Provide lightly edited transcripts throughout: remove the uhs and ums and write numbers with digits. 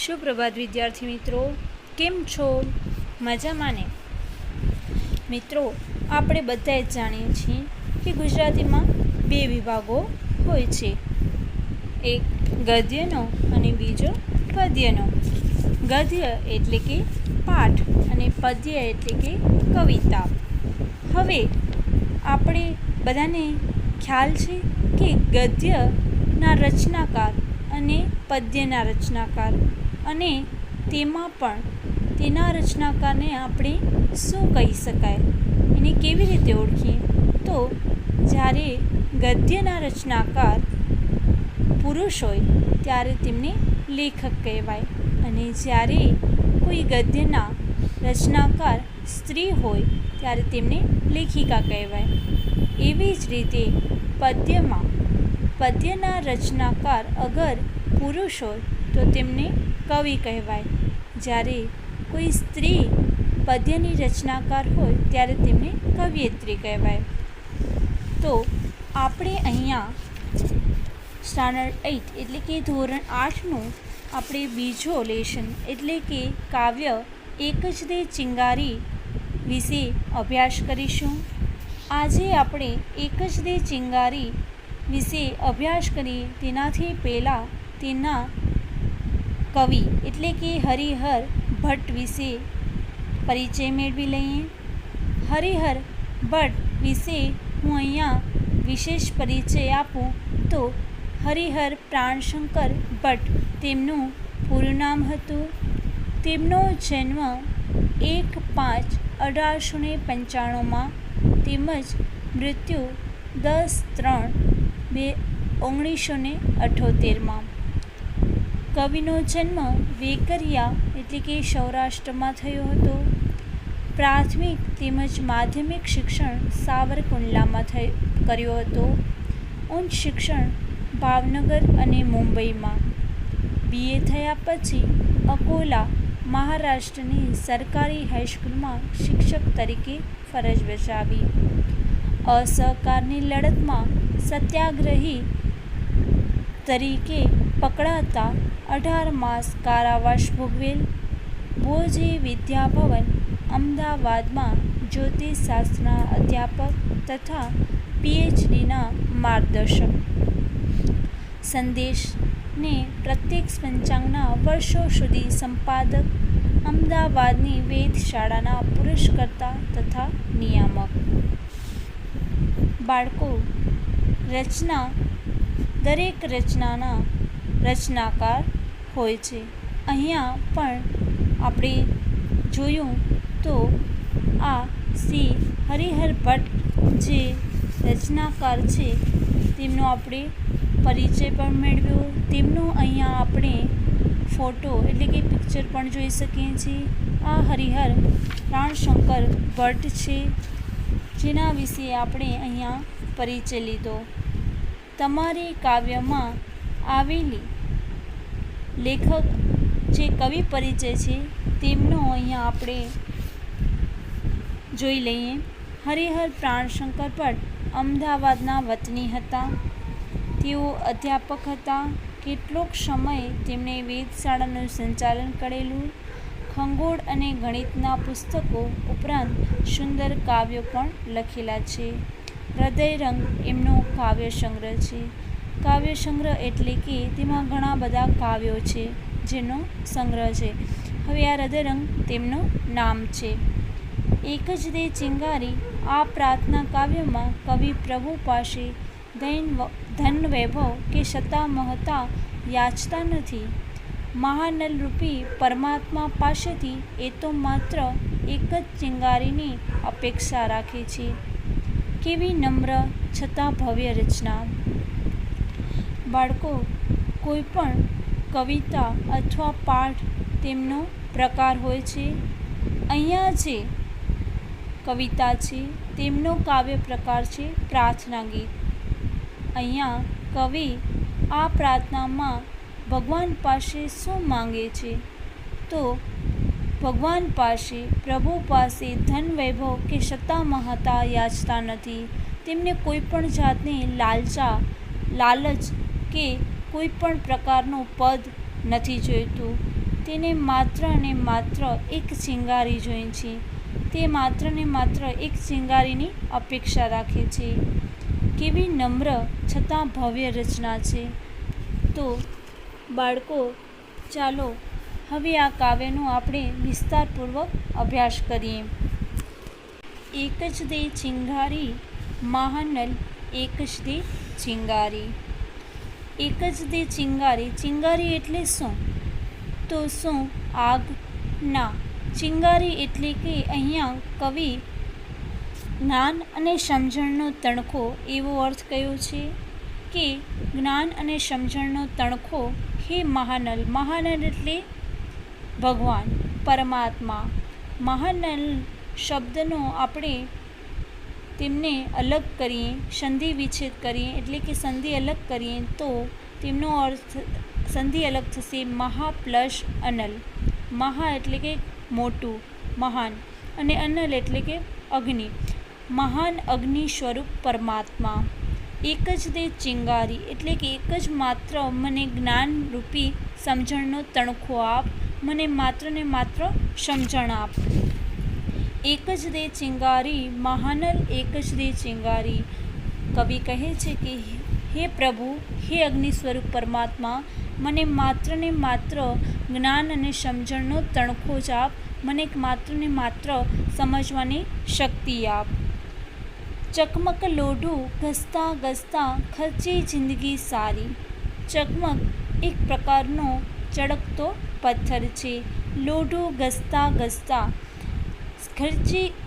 સુપ્રભાત વિદ્યાર્થી મિત્રો, કેમ છો? મજામાં ને? મિત્રો, આપણે બધા જ જાણીએ છીએ કે ગુજરાતીમાં બે વિભાગો હોય છે, એક ગદ્યનો અને બીજો પદ્યનો. ગદ્ય એટલે કે પાઠ અને પદ્ય એટલે કે કવિતા. હવે આપણે બધાને ખ્યાલ છે કે ગદ્યના રચનાકાર અને પદ્યના રચનાકાર, અને તેમાં પણ તેના રચનાકારને આપણે શું કહી શકાય, એને કેવી રીતે ઓળખીએ? તો જ્યારે ગદ્યના રચનાકાર પુરુષ હોય ત્યારે તેમને લેખક કહેવાય, અને જ્યારે કોઈ ગદ્યના રચનાકાર સ્ત્રી હોય ત્યારે તેમને લેખિકા કહેવાય. એવી જ રીતે પદ્યના રચનાકાર અગર પુરુષ હોય તો તેમને કવિ કહેવાય. જ્યારે કોઈ સ્ત્રી પદ્યની રચનાકાર હોય ત્યારે તેમને કવિયત્રી કહેવાય. તો આપણે અહીંયા સ્ટાન્ડર્ડ 8 એટલે કે ધોરણ 8નું આપણે બીજો લેશન એટલે કે કાવ્ય એક જ દે ચિંગારી વિશે અભ્યાસ કરીશું. આજે આપણે એક જ દે ચિંગારી વિશે અભ્યાસ કરીએ તેનાથી પહેલાં તેના કવિ એટલે કે હરિહર ભટ્ટ વિશે પરિચય મેળવી લઈએ. હરિહર ભટ્ટ વિશે હું અહીંયા વિશેષ પરિચય આપું તો હરિહર પ્રાણશંકર ભટ્ટ તેમનું પૂરું નામ હતું. તેમનો જન્મ 1/5/1895 તેમજ મૃત્યુ 10/3/1978. કવિનો જન્મ વેકરિયા એટલે કે સૌરાષ્ટ્રમાં થયો હતો. પ્રાથમિક તેમજ માધ્યમિક શિક્ષણ સાવરકુંડલામાં કર્યો હતો. ઉચ્ચ શિક્ષણ ભાવનગર અને મુંબઈમાં. BA થયા પછી અકોલા મહારાષ્ટ્રની સરકારી હાઈસ્કૂલમાં શિક્ષક તરીકે ફરજ બજાવી. અસહકારની લડતમાં સત્યાગ્રહી તરીકે પકડાતા 18 માસ કારાવાસ ભોગવેલ. ભોજે વિદ્યાભવન અમદાવાદમાં જ્યોતિષશાસ્ત્રના અધ્યાપક તથા PhDના માર્ગદર્શક. સંદેશને પ્રત્યક્ષ પંચાંગના વર્ષો સુધી સંપાદક. અમદાવાદની વેધશાળાના પુરસ્કર્તા તથા નિયામક. બાળકો, રચના દરેક રચનાના રચનાકાર હોય છે. અહીંયા પણ આપણે જોયું તો આ શ્રી હરિહર ભટ્ટ જે રચનાકાર છે તેમનો આપણે પરિચય પણ મેળવ્યો. તેમનો અહીંયા આપણે ફોટો એટલે કે પિક્ચર પણ જોઈ શકીએ છીએ. આ હરિહર પ્રાણશંકર ભટ્ટ છે, જેના વિશે આપણે અહીંયા પરિચય લીધો. તમારે કાવ્યમાં આવેલી લેખક જે કવિ પરિચય છે તેમનો અહીંયા આપણે જોઈ લઈએ. હરિહર પ્રાણશંકર ભટ્ટ અમદાવાદના વતની હતા. તેઓ અધ્યાપક હતા. કેટલોક સમય તેમણે વેધશાળાનું સંચાલન કરેલું. ખગોળ અને ગણિતના પુસ્તકો ઉપરાંત સુંદર કાવ્યો પણ લખેલા છે. હૃદયરંગ એમનો કાવ્ય સંગ્રહ છે. કાવ્ય સંગ્રહ એટલે કે તેમાં ઘણા બધા કાવ્યો છે જેનો સંગ્રહ છે. હવે આ હૃદયરંગ તેમનું નામ છે. એક જ દે ચિંગારી આ પ્રાર્થના કાવ્યમાં કવિ પ્રભુ પાસે ધન વૈભવ કે સત્તા મહત્તા યાચતા નથી. મહાનલરૂપી પરમાત્મા પાસેથી એ તો માત્ર એક જ ચિંગારીની અપેક્ષા રાખે છે. કેવી નમ્ર છતાં ભવ્ય રચના. બાળકો, કોઈ પણ કવિતા અથવા પાઠ તેમનો પ્રકાર હોય છે. અહીંયા જે કવિતા છે તેમનો કાવ્ય પ્રકાર છે પ્રાર્થના ગીત. અહીંયા કવિ આ પ્રાર્થનામાં ભગવાન પાસે શું માંગે છે? તો ભગવાન પાસે, પ્રભુ પાસે ધન વૈભવ કે સત્તા મહત્તા યાચતા નથી. તેમને કોઈ પણ જાતની લાલચ કે કોઈ પણ પ્રકારનું પદ નથી જોઈતું. તેને માત્ર ને માત્ર એક ચિંગારી જોઈએ છે. તે માત્ર ને માત્ર એક ચિંગારીની અપેક્ષા રાખે છે. કેવી નમ્ર છતાં ભવ્ય રચના છે. તો બાળકો, ચાલો હવે આ કાવ્યનો આપણે વિસ્તારપૂર્વક અભ્યાસ કરીએ. એક જ દે ચિંગારી મહાનલ, એક જ દે ચિંગારી. એક જ દે ચિંગારી. ચિંગારી એટલે શું? તો શું આગ? ના. ચિંગારી એટલે કે અહીંયા કવિ જ્ઞાન અને સમજણનો તણખો એવો અર્થ કયો છે કે જ્ઞાન અને સમજણનો તણખો હે મહાનલ. મહાનલ એટલે ભગવાન, પરમાત્મા. મહાનલ શબ્દનો આપણે તેમને અલગ કરીએ, સંધિ વિચ્છેદ કરીએ, એટલે કે સંધિ અલગ કરીએ તો તેમનો અર્થ સંધિ અલગ થશે મહા પ્લસ અનલ. મહા એટલે કે મોટું, મહાન, અને અનલ એટલે કે અગ્નિ. મહાન અગ્નિ સ્વરૂપ પરમાત્મા. એક જ દે ચિંગારી એટલે કે એક જ માત્ર મને જ્ઞાનરૂપી સમજણનો તણખો આપ, મને માત્ર ને માત્ર સમજણ આપ. એક જ દે ચિંગારી મહાનલ, એક જ દે ચિંગારી. કવિ કહે છે કે હે પ્રભુ, હે અગ્નિ સ્વરૂપ પરમાત્મા, મને માત્ર ને માત્ર જ્ઞાન અને સમજણનો તણખો જ આપ, મને માત્ર ને માત્ર સમજવાની શક્તિ આપ. ચકમક લોઢું ઘસતા ઘસતા ખર્ચી જિંદગી સારી. ચકમક એક પ્રકારનો ચળકતો પથ્થર છે. લોઢું ઘસતા ઘસતા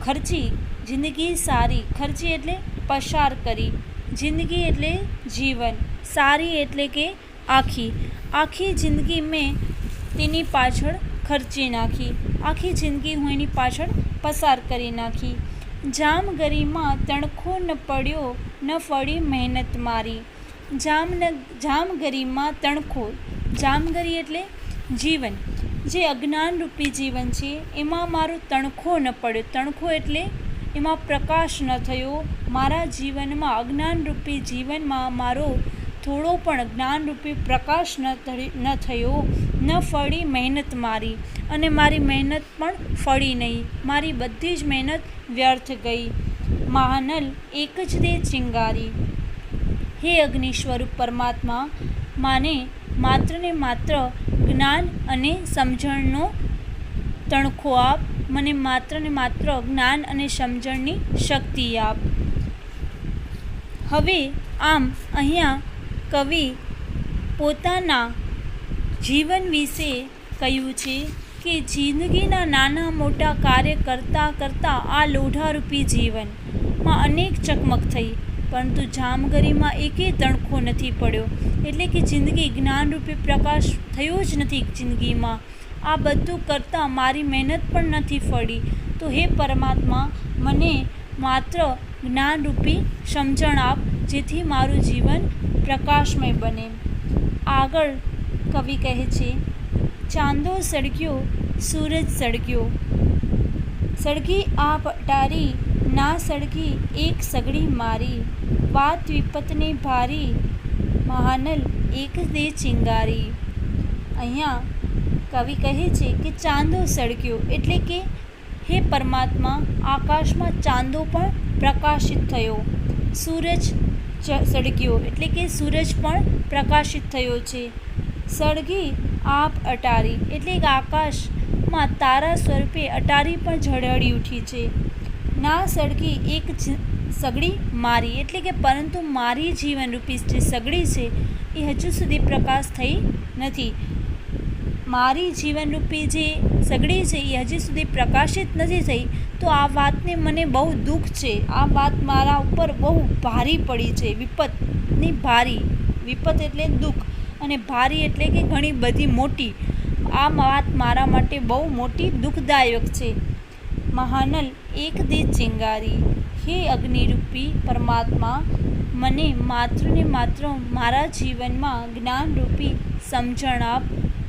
ખર્ચી જિંદગી સારી. ખર્ચી એટલે પસાર કરી, જિંદગી એટલે જીવન, સારી એટલે કે આખી. આખી જિંદગી મેં તેની પાછળ ખર્ચી નાખી, આખી જિંદગી હું એની પાછળ પસાર કરી નાખી. જામગરીમાં તણખો ન પડ્યો, ન ફળી મહેનત મારી. જામગરીમાં તણખો, જામગરી એટલે જીવન, જે અજ્ઞાનરૂપી જીવન છે એમાં મારો તણખો ન પડ્યો. તણખો એટલે એમાં પ્રકાશ ન થયો. મારા જીવનમાં, અજ્ઞાનરૂપી જીવનમાં મારો થોડો પણ જ્ઞાનરૂપી પ્રકાશ ન થયો. ન ફળી મહેનત મારી, અને મારી મહેનત પણ ફળી નહીં. મારી બધી જ મહેનત વ્યર્થ ગઈ. મહાનલ એક જ દે ચિંગારી. હે અગ્નિ સ્વરૂપ પરમાત્મા, માને માત્ર ને માત્ર જ્ઞાન અને સમજણનો તણખો આપ, મને માત્ર ને માત્ર જ્ઞાન અને સમજણની શક્તિ આપ. હવે આમ અહીંયા કવિ પોતાના જીવન વિશે કહ્યું છે કે જિંદગીના નાના મોટા કાર્ય કરતાં કરતાં આ લોઢારૂપી જીવનમાં અનેક ચકમક થઈ, પરંતુ જામગરીમાં એકેય તણખો નથી પડ્યો. એટલે કે જિંદગી જ્ઞાનરૂપી પ્રકાશ થયો જ નથી જિંદગીમાં. આ બધું કરતાં મારી મહેનત પણ નથી ફળી. તો હે પરમાત્મા, મને માત્ર જ્ઞાનરૂપી સમજણ આપ, જેથી મારું જીવન પ્રકાશમય બને. આગળ કવિ કહે છે, ચાંદો સળગ્યો, સૂરજ સળગ્યો, સળગી આપ અટારી, ના સળગી એક સગડી મારી. વાત વિપતને ભારી, મહાનલ એક દે ચિંગારી. અહીંયા કવિ કહે છે કે ચાંદો સળગ્યો એટલે કે હે પરમાત્મા, આકાશમાં ચાંદો પણ પ્રકાશિત થયો. સૂરજ સળગ્યો એટલે કે સૂરજ પણ પ્રકાશિત થયો છે. સળગી આપ અટારી એટલે કે આકાશમાં તારા સ્વરૂપે અટારી પણ ઝળહળી ઉઠી છે. ના સળગી એક સગડી મારી એટલે કે પરંતુ મારી જીવનરૂપી જે સગડી છે એ હજુ સુધી પ્રકાશ થઈ નથી. મારી જીવનરૂપી જે સગડી છે એ હજી સુધી પ્રકાશિત નથી થઈ. તો આ વાતને મને બહુ દુઃખ છે. આ વાત મારા ઉપર બહુ ભારી પડી છે. વિપતની ભારી, વિપત એટલે દુઃખ, અને ભારી એટલે કે ઘણી બધી મોટી. આ વાત મારા માટે બહુ મોટી દુઃખદાયક છે. મહાનલ એક દે ચિંગારી. હે અગ્નિરૂપી પરમાત્મા, મને માત્ર ને માત્ર મારા જીવનમાં જ્ઞાનરૂપી સમજણ આપ,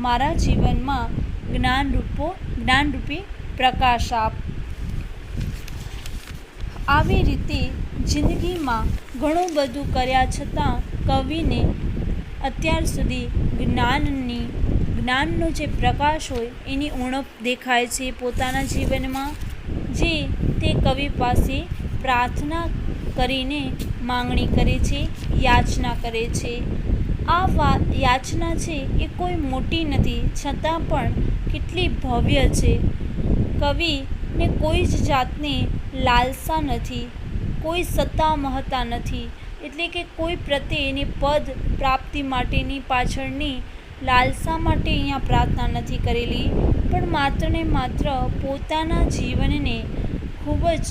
મારા જીવનમાં જ્ઞાનરૂપી પ્રકાશ આપ. આવી રીતે જિંદગીમાં ઘણું બધું કર્યા છતાં કવિને અત્યાર સુધી જ્ઞાન જ્ઞાનનો જે પ્રકાશ હોય એની ઉણપ દેખાય છે પોતાના જીવનમાં, જે તે કવિ પાસે પ્રાર્થના કરીને માંગણી કરે છે, યાચના કરે છે. આ યાચના છે એ કોઈ મોટી નથી, છતાં પણ કેટલી ભવ્ય છે. કવિને કોઈ જ જાતની લાલસા નથી, કોઈ સત્તા મહત્તા નથી, એટલે કે કોઈ પ્રત્યે એની પદ પ્રાપ્તિ માટેની પાછળની લાલસા માટે અહીંયા પ્રાર્થના નથી કરેલી, પણ માત્ર ને માત્ર પોતાના જીવનને ખૂબ જ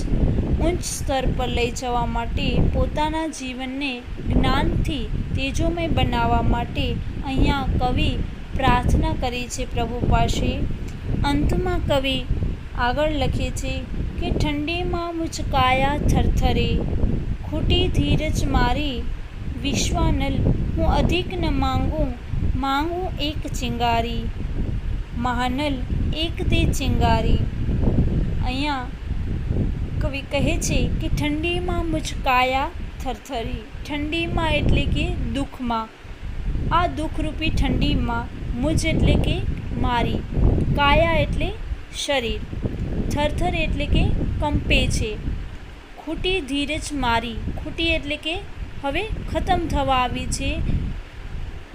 ઉચ્ચ સ્તર પર લઈ જવા માટે, પોતાના જીવનને જ્ઞાનથી તેજોમય બનાવવા માટે અહીંયા કવિ પ્રાર્થના કરી છે પ્રભુ પાસે. અંતમાં કવિ આગળ લખે છે કે ઠંડીમાં મુચકાયા થરથરે, ખૂટી ધીરજ મારી વિશ્વાનલ, હું અધિક ન માંગું એક ચિંગારી, મહાનલ એક તે ચિંગારી. અહીંયા કવિ કહે છે કે ઠંડીમાં મુચકાયા થરથરી. ઠંડીમાં એટલે કે દુઃખમાં, આ દુઃખરૂપી ઠંડીમાં, મુજ એટલે કે મારી, કાયા એટલે શરીર, થરથર એટલે કે કંપે છે. ખૂટી ધીરજ મારી, ખૂટી એટલે કે હવે ખતમ થવા આવી છે,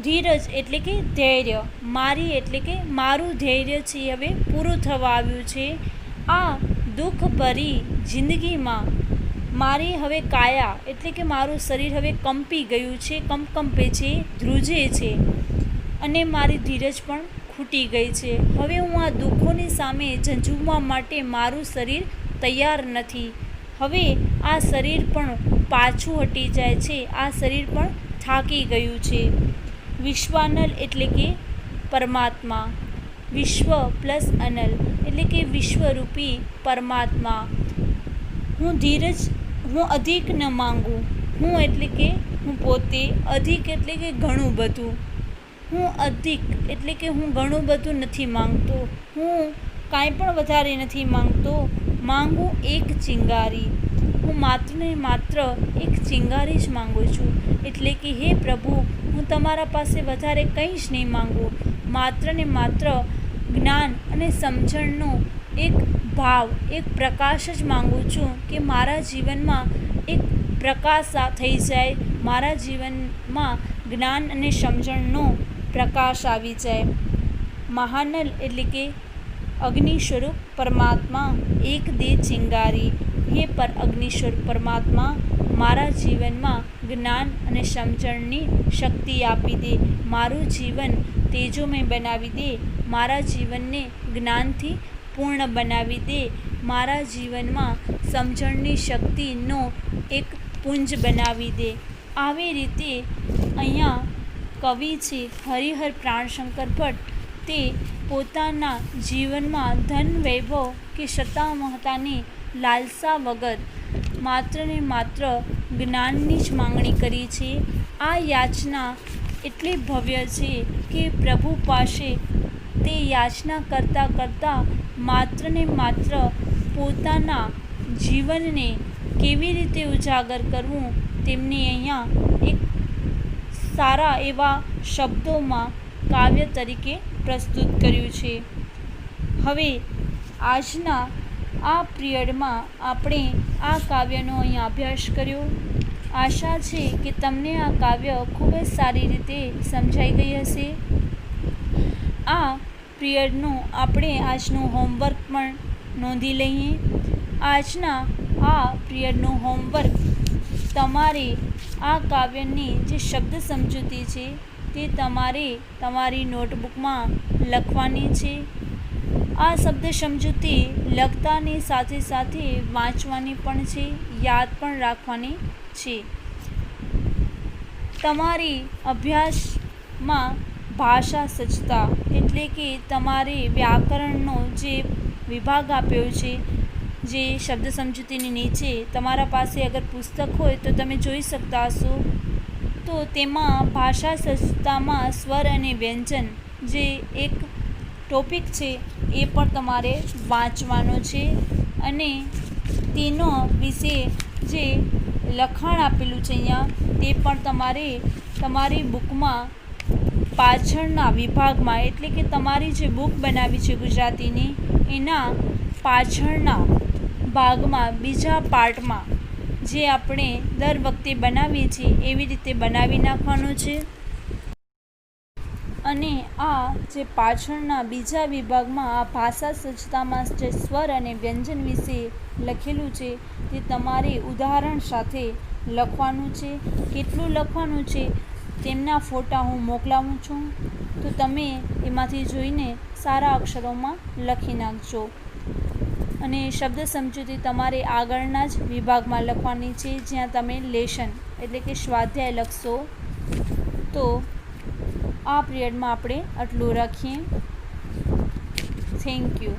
ધીરજ એટલે કે ધૈર્ય, મારી એટલે કે મારું ધૈર્ય છે હવે પૂરું થવા આવ્યું છે. આ દુઃખ ભરી જિંદગીમાં મારી હવે કાયા એટલે કે મારું શરીર હવે કંપી ગયું છે, કંપે છે, ધ્રુજે છે, અને મારી ધીરજ પણ ખૂટી ગઈ છે. હવે હું આ દુઃખોની સામે ઝઝૂમવા માટે મારું શરીર તૈયાર નથી. હવે આ શરીર પણ પાછું હટી જાય છે, આ શરીર પણ થાકી ગયું છે. વિશ્વાનલ એટલે કે પરમાત્મા, વિશ્વ પ્લસ અનલ એટલે કે વિશ્વરૂપી પરમાત્મા. હું અધિક ન માંગું, હું એટલે કે હું પોતે, અધિક એટલે કે ઘણું બધું, હું અધિક એટલે કે હું ઘણું બધું નથી માંગતો, હું કાંઈ પણ વધારે નથી માંગતો. માંગું એક ચિંગારી, હું માત્ર ને માત્ર એક ચિંગારી જ માંગુ છું. એટલે કે હે પ્રભુ, હું તમારા પાસે વધારે કંઈ જ નહીં માંગું, માત્ર ને માત્ર જ્ઞાન અને સમજણનો એક ભાવ, એક પ્રકાશ જ માંગુ છું કે મારા જીવનમાં એક પ્રકાશ થઈ જાય, મારા જીવનમાં જ્ઞાન અને સમજણનો પ્રકાશ આવી જાય. મહાનલ એટલે કે અગ્નિ સ્વરૂપ પરમાત્મા, એક દે ચિંગારી. હે અગ્નિ સ્વરૂપ પરમાત્મા, મારા જીવનમાં જ્ઞાન અને સમજણની શક્તિ આપી દે, મારું જીવન તેજોમય બનાવી દે, મારા જીવનને જ્ઞાનથી પૂર્ણ બનાવી દે, મારા જીવનમાં સમજણની શક્તિનો એક પુંજ બનાવી દે. આવી રીતે અહીંયા કવિ છે હરિહર પ્રાણશંકર ભટ્ટ, તે પોતાના જીવનમાં ધન વૈભવ કે સત્તા મહત્તાની લાલસા વગર માત્ર ને માત્ર જ્ઞાનની જ માંગણી કરી છે. આ યાચના એટલી ભવ્ય છે કે પ્રભુ પાસે તે યાચના કરતાં માત્ર ને માત્ર પોતાના જીવનને કેવી રીતે ઉજાગર કરવું તેમણે અહીંયા એક સારા એવા શબ્દોમાં કાવ્ય તરીકે પ્રસ્તુત કર્યું છે. હવે આજના આ પિરિયડમાં આપણે આ કાવ્યનો અહીંયા અભ્યાસ કર્યો. આશા છે કે તમને આ કાવ્ય ખૂબ જ સારી રીતે સમજાઈ ગઈ હશે. આ પિરિયડનું આપણે આજનું હોમવર્ક પણ નોંધી લઈએ. આજના આ પિરિયડનું હોમવર્ક તમારે આ કાવ્યની જે શબ્દ સમજૂતી છે તે તમારે તમારી નોટબુકમાં લખવાની છે. આ શબ્દ સમજૂતી લખતાની સાથે સાથે વાંચવાની પણ છે, યાદ પણ રાખવાની છે. તમારી અભ્યાસમાં ભાષા સજ્જતા એટલે કે તમારે વ્યાકરણનો જે વિભાગ આપ્યો છે, જે શબ્દ સમજૂતીની નીચે તમારા પાસે અગર પુસ્તક હોય તો તમે જોઈ શકતા હશો. તો તેમાં ભાષા સજ્જતામાં સ્વર અને વ્યંજન જે એક ટોપિક છે એ પણ તમારે વાંચવાનો છે, અને તેનો વિશે જે લખાણ આપેલું છે અહીંયા તે પણ તમારે તમારી બુકમાં પાછળના વિભાગમાં એટલે કે તમારી જે બુક બનાવી છે ગુજરાતીની એના પાછળના ભાગમાં બીજા પાર્ટમાં જે આપણે દર વખતે બનાવીએ છીએ એવી રીતે બનાવી નાખવાનું છે. અને આ જે પાછળના બીજા વિભાગમાં આ ભાષા સજ્જતામાં જે સ્વર અને વ્યંજન વિશે લખેલું છે તે તમારે ઉદાહરણ સાથે લખવાનું છે. કેટલું લખવાનું છે તેમના ફોટા હું મોકલાવું છું, તો તમે એમાંથી જોઈને સારા અક્ષરોમાં લખી નાખજો. અને શબ્દ સમજૂતી તમારે આગળના જ વિભાગમાં લખવાની છે જ્યાં તમે લેશન એટલે કે સ્વાધ્યાય લખશો. તો આ પિરિયડમાં આપણે આટલું રાખીએ. Thank you.